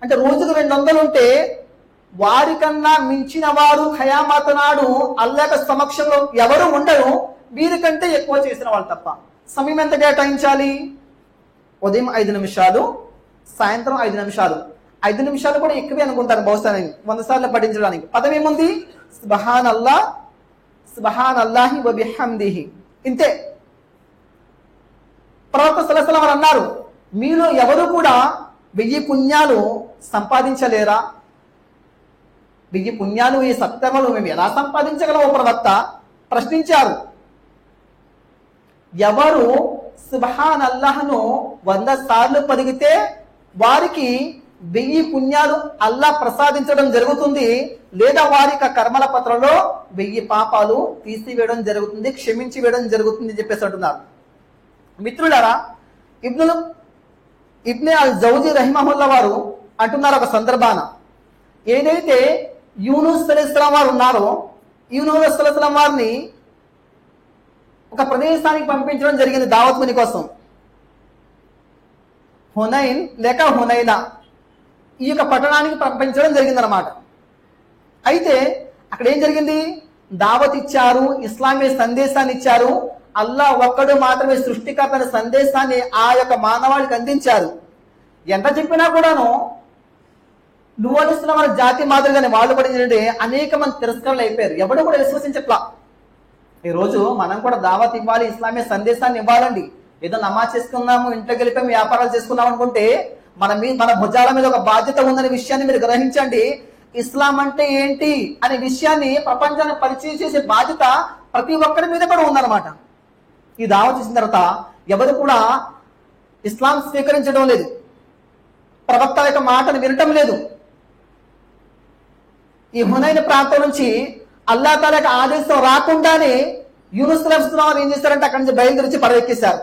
అంటే రోజుకు 200 ఉంటే, వారికన్నా మించిన వారు ఖయామత్ నాడు అల్లాహ్ సమక్షంలో ఎవరు ఉండరు, వీరికంటే ఎక్కువ చేసిన వాళ్ళు తప్ప. సమయం ఎంత కేటాయించాలి? ఉదయం 5 నిమిషాలు, సాయంత్రం 5 నిమిషాలు. 5 నిమిషాలు కూడా ఎక్కువే అనుకుంటాను బహుశా, 100 సార్లు పఠించడానికి. పదం ఏముంది? సుబ్హానల్లాహ్ సుబ్హానల్లాహి వ బిహమ్దిహి. ఇంతే. ప్రవక్త సల్లల్లాహు అలైహి వసల్లం అన్నారు, మీలో ఎవరు కూడా 1000 పుణ్యాలు సంపాదించలేరా? 1000 పుణ్యాలు, ఈ సత్కర్మలు మేము ఎలా సంపాదించగలమో ప్రవక్త ప్రశ్నించారు. ఎవరు సుబ్హాన్ అల్లాహ్ను 100 సార్లు పలికితే వారికి 1000 పుణ్యాలు అల్లాహ్ ప్రసాదించడం జరుగుతుంది, లేదా వారి కర్మల పత్రంలో 1000 పాపాలు తీసివేయడం జరుగుతుంది, క్షమించి వేయడం జరుగుతుంది చెప్పేసి అంటున్నారు. మిత్రులారా, ఇబ్నే అల్ జౌజీ రహిమహుల్లా వారు అంటున్నారు ఒక సందర్భాన, ఏదైతే యూనుస్ అలైహిస్సలాం వారు ఉన్నారో, యూనుస్ అలైహిస్సలాం వారిని ఒక ప్రదేశానికి పంపించడం జరిగింది దావత్ పని కోసం. హునైన్ లేక హునైనా, ఈ యొక్క పట్టణానికి పంపించడం జరిగిందనమాట. అయితే అక్కడ ఏం జరిగింది? దావత్ ఇచ్చారు, ఇస్లామీ సందేశాన్ని ఇచ్చారు, అల్లాహ్ ఒక్కడు మాత్రమే సృష్టికర్త అనే సందేశాన్ని ఆ యొక్క మానవాళికి అందించారు. ఎంత చెప్పినా కూడాను నువ్వు అనిస్తున్న మన జాతి మాదిరిగానే వాళ్ళు కూడా ఏంటంటే అనేక మంది తిరస్కరణలు అయిపోయారు. ఎవడు కూడా విశ్వసించట్లా. ఈ రోజు మనం కూడా దావత్ ఇవ్వాలి, ఇస్లామీ సందేశాన్ని ఇవ్వాలండి. ఏదో నమాజ్ చేసుకున్నాము, ఇంట్లో గెలిపాము, వ్యాపారాలు చేసుకున్నాం అనుకుంటే మన భుజాల మీద ఒక బాధ్యత ఉందనే విషయాన్ని మీరు గ్రహించండి. ఇస్లాం అంటే ఏంటి అనే విషయాన్ని ప్రపంచానికి పరిచయం చేసే బాధ్యత ప్రతి ఒక్కరి మీద కూడా ఉందన్నమాట. ఈ దావత్ చేసిన తర్వాత ఎవరు కూడా ఇస్లాం స్వీకరించడం లేదు, ప్రవక్త యొక్క మాటను వినటం లేదు. ఈ హునైన్ ప్రాంతం నుంచి అల్లాహ్ తాలా యొక్క ఆదేశం రాకుండానే యూనుస్ అలైహిస్సలాం వారు ఏం చేశారంటే అక్కడి నుంచి బయలుదేరి పడవెక్కేశారు.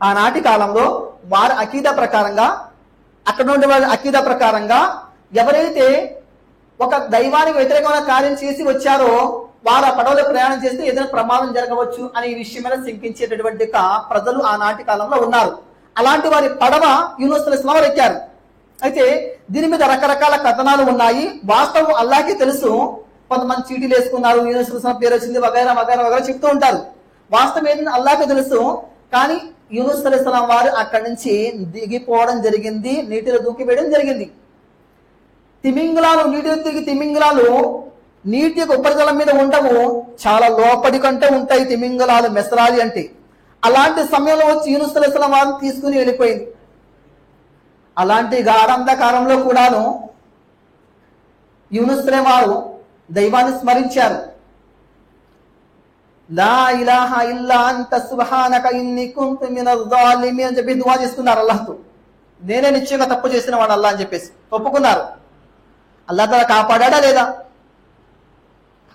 ఆనాటి కాలంలో వారి అకీదా ప్రకారంగా, అక్కడ నుండి వారి అకీదా ప్రకారంగా ఎవరైతే ఒక దైవానికి వ్యతిరేకమైన కార్యం చేసి వచ్చారో వారు ఆ పడవలో ప్రయాణం చేస్తే ఏదైనా ప్రమాదం జరగవచ్చు అనే ఈ విషయం మీద శంకించేటటువంటి ప్రజలు ఆనాటి కాలంలో ఉన్నారు. అలాంటి వారి పడవ యూనుస్ అలైహిస్సలాం వారు ఎక్కారు. అయితే దీని మీద రకరకాల కథనాలు ఉన్నాయి. వాస్తవం అల్లాహ్కి తెలుసు. కొంతమంది చీటీలు వేసుకున్నారు, యూనుస్ అలైహిస్సలాం పేరు వచ్చింది, వగైరా వగైరా వగైరా చెప్తూ ఉంటారు. వాస్తవం ఏంటంటే అల్లాహ్కి తెలుసు. కానీ యూనుస్ అలైహిస్సలాం వారు అక్కడి నుంచి దిగిపోవడం జరిగింది, నీటిలో దూకివేయడం జరిగింది. తిమింగలాలు, నీటిలో దిగి తిమింగలాలు నీటి యొక్క ఉపరితలం మీద ఉండవు, చాలా లోపలి కంటే ఉంటాయి తిమింగలాలు, మెసరాలి అంటే. అలాంటి సమయంలో వచ్చి యూనుస్ అలైహిస్సలాం వారిని తీసుకుని వెళ్ళిపోయింది. అలాంటి గాఢంధకారంలో కూడాను యూనుస్ అలైహిస్సలాం వారు దైవాన్ని స్మరించారు. లా ఇలాహా ఇల్లా అంత సుబ్హానక ఇన్ని కుంతు మినజ్ జాలిమీన్ అని చెప్పి దువా చేసుకున్నారు అల్లాహ్తో. నేనే నిశ్చయంగా తప్పు చేసిన వాడు అల్లాహ్ అని చెప్పేసి ఒప్పుకున్నారు. అల్లాహ్ తాలా కాపాడా లేదా?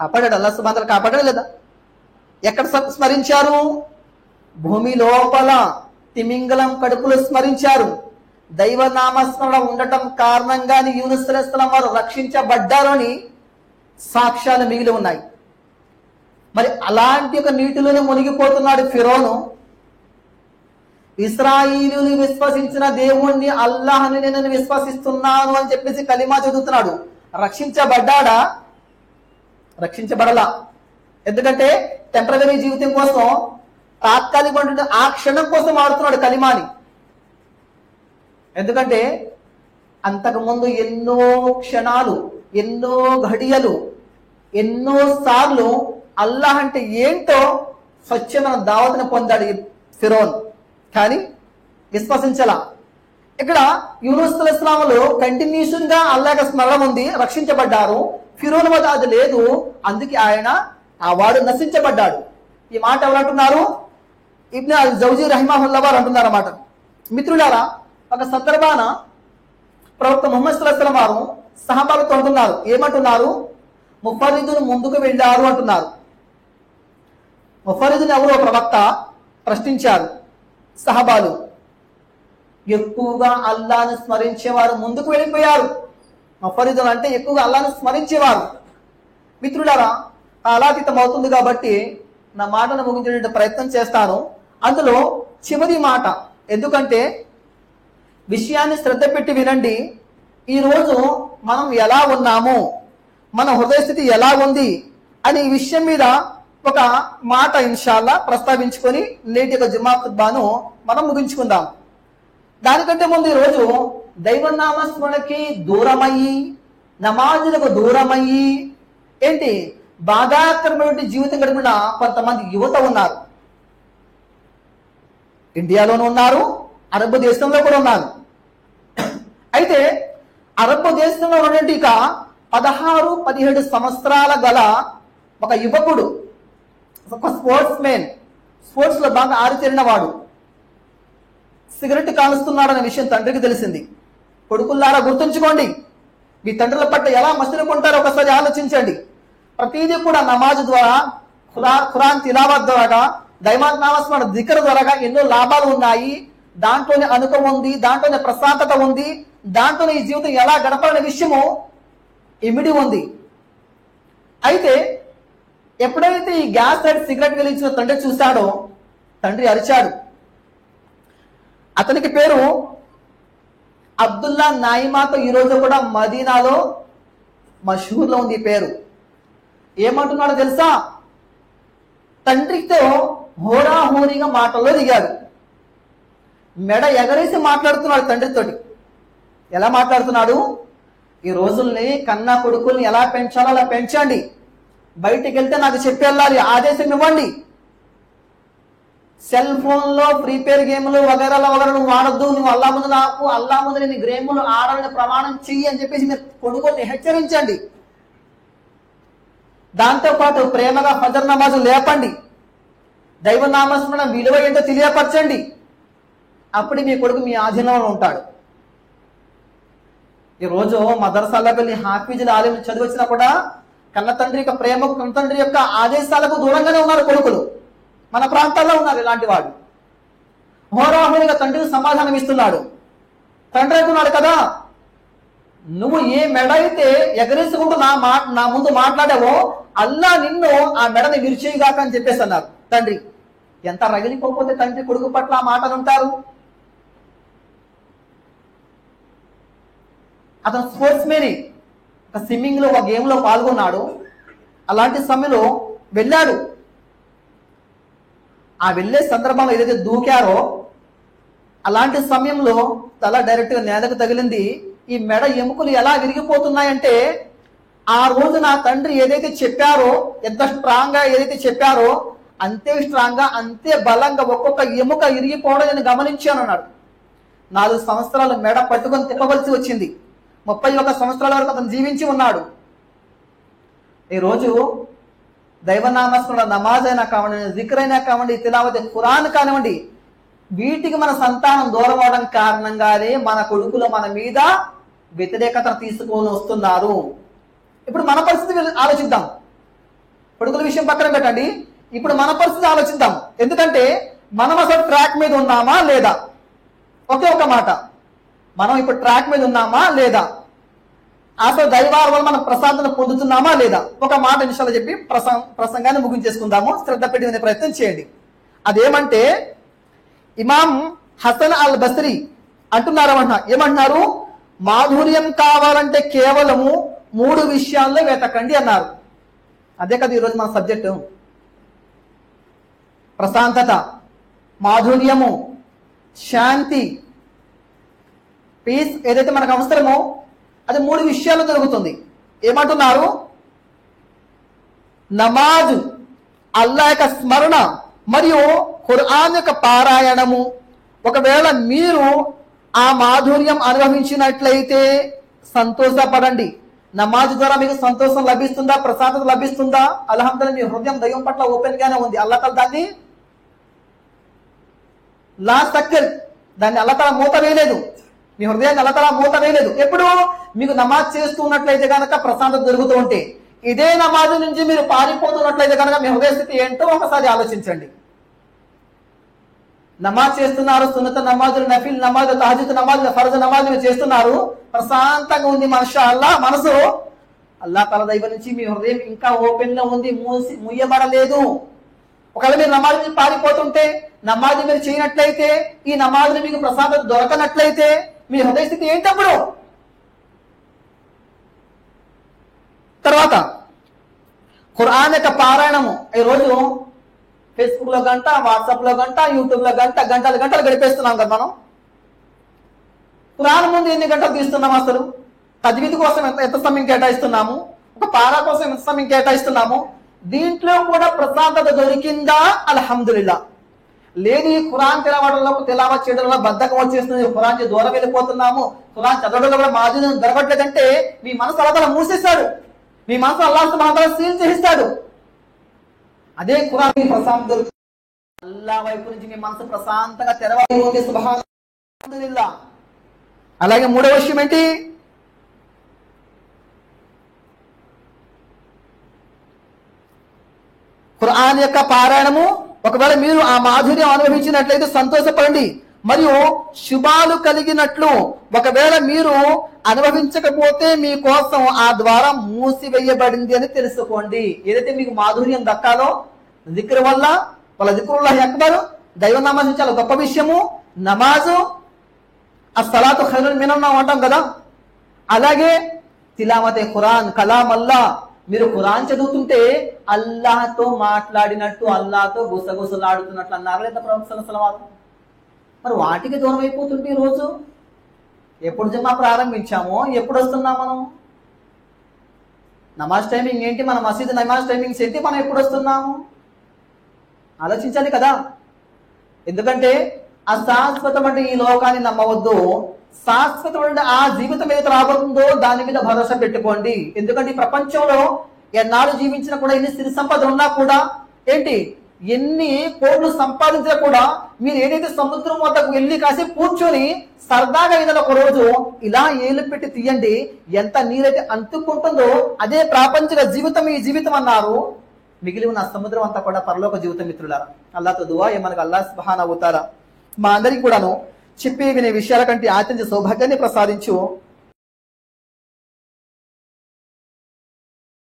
కాపాడాడు. అల్లాహ్ సుబ్హానహు వ తఆలా కాపాడా లేదా? ఎక్కడ స్మరించారు? భూమి లోపల తిమింగలం కడుపులో స్మరించారు. దైవ నామస్మరణ ఉండటం కారణంగానే యూనుస్ అలైహిస్సలాం వారు రక్షించబడ్డారు అని సాక్ష్యాలు మిగిలి ఉన్నాయి. మరి అలాంటి ఒక నీటిలోనే మునిగిపోతున్నాడు ఫిరోను. ఇశ్రాయేలుని విశ్వసించిన దేవుణ్ణి అల్లాహ్ని నేను విశ్వసిస్తున్నాను అని చెప్పేసి కలిమా చదువుతున్నాడు. రక్షించబడ్డాడా? రక్షించబడలా. ఎందుకంటే టెంపరరీ జీవితం కోసం, తాత్కాలిక ఆ క్షణం కోసం ఆడుతున్నాడు కలిమాని. ఎందుకంటే అంతకుముందు ఎన్నో క్షణాలు, ఎన్నో ఘడియలు, ఎన్నో సార్లు అల్లాహ్ అంటే ఏంటో స్వచ్ఛమైన దావతను పొందాడు ఫిరోన్, కానీ విశ్వసించలా. ఇక్కడ యూనుస్ అలైహిస్సలాంలో కంటిన్యూషన్ గా అల్లాహ్ స్మరణ ఉంది, రక్షించబడ్డారు. ఫిరోన్ వద్ద అది లేదు, అందుకే ఆయన ఆ వాడు నశించబడ్డాడు. ఈ మాట ఎవరు అంటున్నారు? ఇబ్నే అల్ జౌజీ రహిమహుల్లా వారు అంటున్నారు అన్నమాట. మిత్రులారా, ఒక సందర్భాన ప్రవక్త ముహమ్మద్ సల్లల్లాహు అలైహి వసల్లం వారు సహాబాలతో అంటున్నారు. ఏమంటున్నారు? ముఫర్రిదును ముందుకు వెళ్ళారు అంటున్నారు. ముఫర్రిదుని ఎవరో ప్రవక్త ప్రశ్నించారు. సహాబాలు ఎక్కువగా అల్లాహ్ను స్మరించేవారు ముందుకు వెళ్ళిపోయారు. ముఫర్రిదులు అంటే ఎక్కువగా అల్లాహ్ను స్మరించేవారు. మిత్రులారా, కాలాతీతం అవుతుంది కాబట్టి నా మాటను ముగించేటువంటి ప్రయత్నం చేస్తాను. అందులో చివరి మాట, ఎందుకంటే విషయాన్ని శ్రద్ధ పెట్టి వినండి. ఈరోజు మనం ఎలా ఉన్నాము, మన హృదయ స్థితి ఎలా ఉంది అని ఈ విషయం మీద ఒక మాట ఇన్షాల్లా ప్రస్తావించుకొని నేటి యొక్క జుమా ఖుత్బాను మనం ముగించుకుందాం. దానికంటే ముందు ఈరోజు దైవనామస్మరణకి దూరమయ్యి, నమాజులకు దూరమయ్యి ఏంటి బాధాకరమైన జీవితం గడిపిన కొంతమంది యువత ఉన్నారు. ఇండియాలోనూ ఉన్నారు, అరబ్ దేశంలో కూడా ఉన్నారు. అయితే అరబ్ దేశంలో ఉన్నటువంటి ఇక 16-17 సంవత్సరాల గల ఒక యువకుడు, ఒక స్పోర్ట్స్ మెన్, స్పోర్ట్స్ లో బాగా ఆరితేరిన వాడు సిగరెట్ కాలుస్తున్నాడనే విషయం తండ్రికి తెలిసింది. కొడుకుల్లారా గుర్తుంచుకోండి, మీ తండ్రుల పట్ల ఎలా మసలుకుంటారో ఒకసారి ఆలోచించండి. ప్రతిదీ కూడా నమాజ్ ద్వారా, ఖురాన్ తిలావత్ ద్వారా, దైవనామస్మరణ దిక్ర్ ద్వారా ఎన్నో లాభాలు ఉన్నాయి. దాంట్లోనే అనుభవం ఉంది, దాంట్లోనే ప్రశాంతత ఉంది, దాంట్లోనే ఈ జీవితం ఎలా గడపాలనే విషయము ఇమిడి ఉంది. అయితే ఎప్పుడైతే ఈ గ్యాస్ లైట్ సిగరెట్ వెలిగించిన తండ్రి చూశాడో తండ్రి అరిచాడు. అతనికి పేరు అబ్దుల్లా నాయిమాతో ఈరోజు కూడా మదీనాలో మషహూర్లో ఉంది ఈ పేరు. ఏమంటున్నాడో తెలుసా? తండ్రితో హోరాహోరీగా మాటల్లో దిగాడు. మెడ ఎగరేసి మాట్లాడుతున్నాడు తండ్రితోటి. ఎలా మాట్లాడుతున్నాడు? ఈ రోజుల్ని కన్నా కొడుకుల్ని ఎలా పెంచాలో అలా పెంచండి. బయటికి వెళ్తే నాకు చెప్పి వెళ్ళాలి, ఆదేశం ఇవ్వండి. సెల్ ఫోన్ లో ఫ్రీ ఫైర్ గేమ్లు వగైరాలో నువ్వు ఆడొద్దు, నువ్వు అల్లా ముందు నేను గేమ్లు ఆడాలని ప్రమాణం చెయ్యి అని చెప్పేసి మీరు కొడుకుల్ని హెచ్చరించండి. దాంతోపాటు ప్రేమగా ఫజర్ నమాజు లేపండి. దైవనామస్మరణ విలువ ఏంటో తెలియపరచండి. అప్పుడు మీ కొడుకు మీ ఆధీనంలో ఉంటాడు. ఈరోజు మదర్సాలకు వెళ్ళి హాఫీజులు ఆలిం చదివచ్చినా కూడా కన్న తండ్రి యొక్క ప్రేమకు, కన్న తండ్రి యొక్క ఆదేశాలకు దూరంగానే ఉన్నారు కొడుకులు. మన ప్రాంతాల్లో ఉన్నారు ఇలాంటి వాడు. హోరాహోరీగా తండ్రికి సమాధానం ఇస్తున్నాడు. తండ్రి అంటున్నాడు కదా, నువ్వు ఏ మెడ అయితే ఎగరేసుకుంటూ నా ముందు మాట్లాడావో అల్లా నిన్ను ఆ మెడని విరిచేయగాక అని చెప్పేసి అన్నారు తండ్రి. ఎంత రగిలిపోతే తండ్రి కొడుకు పట్ల ఆ మాటలు ఉంటారు. అతను స్పోర్ట్స్ మేని, ఒక స్విమ్మింగ్ లో, ఒక గేమ్ లో పాల్గొన్నాడు. అలాంటి సమయంలో వెళ్ళాడు. ఆ వెళ్ళే సందర్భంలో ఏదైతే దూకారో అలాంటి సమయంలో తల డైరెక్ట్ గా నేలకు తగిలింది. ఈ మెడ ఎముకలు ఎలా విరిగిపోతున్నాయంటే, ఆ రోజు నా తండ్రి ఏదైతే చెప్పారో, ఎంత స్ట్రాంగ్ గా ఏదైతే చెప్పారో అంతే స్ట్రాంగ్ గా, అంతే బలంగా ఒక్కొక్క ఎముక ఇరిగిపోవడం నేను గమనించాను అన్నాడు. 4 సంవత్సరాలు మెడ పట్టుకొని తిప్పవలసి వచ్చింది. 31 సంవత్సరాల వరకు అతను జీవించి ఉన్నాడు. ఈరోజు దైవనామస్మరణ నమాజ్ అయినా కానివ్వండి, జిక్ర్ అయినా కానివ్వండి, తిలావత్ ఖురాన్ కానివ్వండి, వీటికి మన సంతానం దూరం అవడం కారణంగానే మన కొడుకులు మన మీద వ్యతిరేకత తీసుకొని వస్తున్నారు. ఇప్పుడు మన పరిస్థితి ఆలోచిద్దాం. కొడుకుల విషయం పక్కన పెట్టండి, ఇప్పుడు మన పరిస్థితి ఆలోచిద్దాం. ఎందుకంటే మనం అసలు ట్రాక్ మీద ఉన్నామా లేదా? ఒకే ఒక మాట, మనం ఇప్పుడు ట్రాక్ మీద ఉన్నామా లేదా? అసలు దైవాల వల్ల మనం ప్రశాంతత పొందుతున్నామా లేదా? ఒక మాట నిమిషాలు చెప్పి ప్రసంగాన్ని ముగించేసుకుందాము. శ్రద్ధ పెట్టి వినే ప్రయత్నం చేయండి. అదేమంటే ఇమాం హసన్ అల్ బస్రీ అంటున్నారు, ఏమంటున్నారు? మాధుర్యం కావాలంటే కేవలము 3 విషయాల్లో వెతకండి అన్నారు. అదే కదా ఈరోజు మన సబ్జెక్టు. ప్రశాంతత, మాధుర్యము, శాంతి, పీస్ ఏదైతే మనకు అవసరమో అది 3 విషయాల్లో దొరుకుతుంది. ఏమంటున్నారు? నమాజు, అల్లా యొక్క స్మరణ మరియు ఖురాన్ యొక్క పారాయణము. ఒకవేళ మీరు ఆ మాధుర్యం అనుభవించినట్లయితే సంతోషపడండి. నమాజ్ ద్వారా మీకు సంతోషం లభిస్తుందా, ప్రశాంతత లభిస్తుందా? అల్హమ్దులిల్లాహ్, మీ హృదయం దైవం పట్ల ఓపెన్ గానే ఉంది. అల్లాహ్ తాలా దాన్ని దాన్ని అల్లాహ్ తాలా మూత వేయలేదు. మీ హృదయాన్ని అల్లాహ్ తాలా మూత వేయలేదు. ఎప్పుడు మీకు నమాజ్ చేస్తున్నట్లయితే కనుక ప్రశాంతత దొరుకుతూ ఉంటే, ఇదే నమాజ్ నుంచి మీరు పారిపోతున్నట్లయితే కనుక మీ హృదయ స్థితి ఏంటో ఒకసారి ఆలోచించండి. నమాజ్ చేస్తున్నారు, సున్నత నమాజులు, నఫిల్ నమాజ్, తహజ్జుద్ నమాజ్, ఫర్జ్ నమాజ్ చేస్తున్నారు, ప్రశాంతంగా ఉంది మాషాఅల్లా మనసు. అల్లాహ్ తాలా దైవం నుంచి మీ హృదయం ఇంకా ఓపెన్ గా ఉంది, ముయ్యబడలేదు. ఒకవేళ మీరు నమాజ్ నుంచి పారిపోతుంటే, నమాజ్ మీరు చేయనట్లయితే, ఈ నమాజ్ మీకు ప్రశాంతత దొరకనట్లయితే మీ హృదయ స్థితి ఏంటప్పుడు? తర్వాత ఖురాన్ యొక్క పారాయణము. ఈరోజు ఫేస్బుక్ లో గంట, వాట్సాప్ లో గంట, యూట్యూబ్ లో గంట, గంటలు గంటలు గడిపేస్తున్నాం కదా మనం. ఖురాన్ ముందు ఎన్ని గంటలు తీస్తున్నాం? అసలు తజ్వీద్ కోసం ఎంత సమయం కేటాయిస్తున్నాము? ఒక పారా కోసం ఎంత సమయం కేటాయిస్తున్నాము? దీంట్లో కూడా ప్రశాంతత దొరికిందా? అల్హమ్దులిల్లా. లేదు, ఈ ఖురాన్ తిలావత్ చేయడంలో బద్ధకం వచ్చేస్తుంది, ఖురాన్ దూరం వెళ్ళిపోతున్నాము, ఖురాన్ చదవడంలో కూడా మాధుర్యం దొరకట్లేదంటే మీ మనసు అల్లాహ్ మూసేస్తాడు, మీ మనసు అల్లాహ్ సుబ్హానహు వ తఆలా సీల్ చేస్తాడు. అదే ఖురాన్ ప్రశాంతత అల్లాహ్ వైపు నుంచి మీ మనసు ప్రశాంతంగా తెరవాలి. సుబ్హానల్లాహ్. అలాగే మూడవ విషయం ఏంటి? ఖురాన్ యొక్క పారాయణము. ఒకవేళ మీరు ఆ మాధుర్యం అనుభవించినట్లయితే సంతోషపడండి. మరియు శుభాలు కలిగినట్లు ఒకవేళ మీరు అనుభవించకపోతే మీకోసం ఆ ద్వారం మూసివేయబడింది అని తెలుసుకోండి. ఏదైతే మీకు మాధుర్యం దక్కాలో జిక్ర్ వల్ల, వాళ్ళ జిక్రుల్లాహి అక్బర్, దైవనామాన్ని చాలా గొప్ప విషయము, నమాజు, అస్సలాతు ఖైరున్ మినన్నౌమ్ అంటాం కదా. అలాగే తిలావతే ఖురాన్, కలాం అల్లాహ్. మీరు ఖురాన్ చదువుతుంటే అల్లాహ్తో మాట్లాడినట్టు, అల్లాహ్తో గుసగుసలాడుతున్నట్లు అన్నారు లేదా ప్రవక్త సల్లల్లాహు అలైహి వసల్లం? మరి వాటికి దూరం అయిపోతుంటే ఈరోజు ఎప్పుడు జమా ప్రారంభించామో ఎప్పుడు వస్తున్నాం మనం? నమాజ్ టైమింగ్ ఏంటి? మన మసీదు నమాజ్ టైమింగ్స్ ఏంటి? మనం ఎప్పుడు వస్తున్నాము? ఆలోచించాలి కదా. ఎందుకంటే అశాశ్వతం అంటే ఈ లోకాన్ని నమ్మవద్దు, శాశ్వతమైన ఆ జీవితం ఏదైతే రాబోతుందో దాని మీద భరోసా పెట్టుకోండి. ఎందుకంటే ఈ ప్రపంచంలో ఎన్నాళ్ళు జీవించినా కూడా, ఎన్ని స్థితి సంపదలు ఉన్నా కూడా, ఏంటి ఎన్ని కోట్లు సంపాదించినా కూడా, మీరు ఏదైతే సముద్రం వద్దకు వెళ్ళి కాసేపు కూర్చొని సరదాగా ఏదైనా ఒక రోజు ఇలా ఏలు పెట్టి తీయండి, ఎంత నీరైతే అంటుకుంటుందో అదే ప్రాపంచిక జీవితం ఈ జీవితం అన్నారు. మిగిలి ఉన్న సముద్రం అంతా కూడా పరలోక జీవితం. మిత్రులారా, అల్లాహ్తో దుఆ మనకు అల్లాహ్ సుబ్హానహు వ తఆలా మా అందరికీ కూడాను చెప్పి వినే విషయాల కంటే ఆచరించే సౌభాగ్యాన్ని ప్రసాదించు.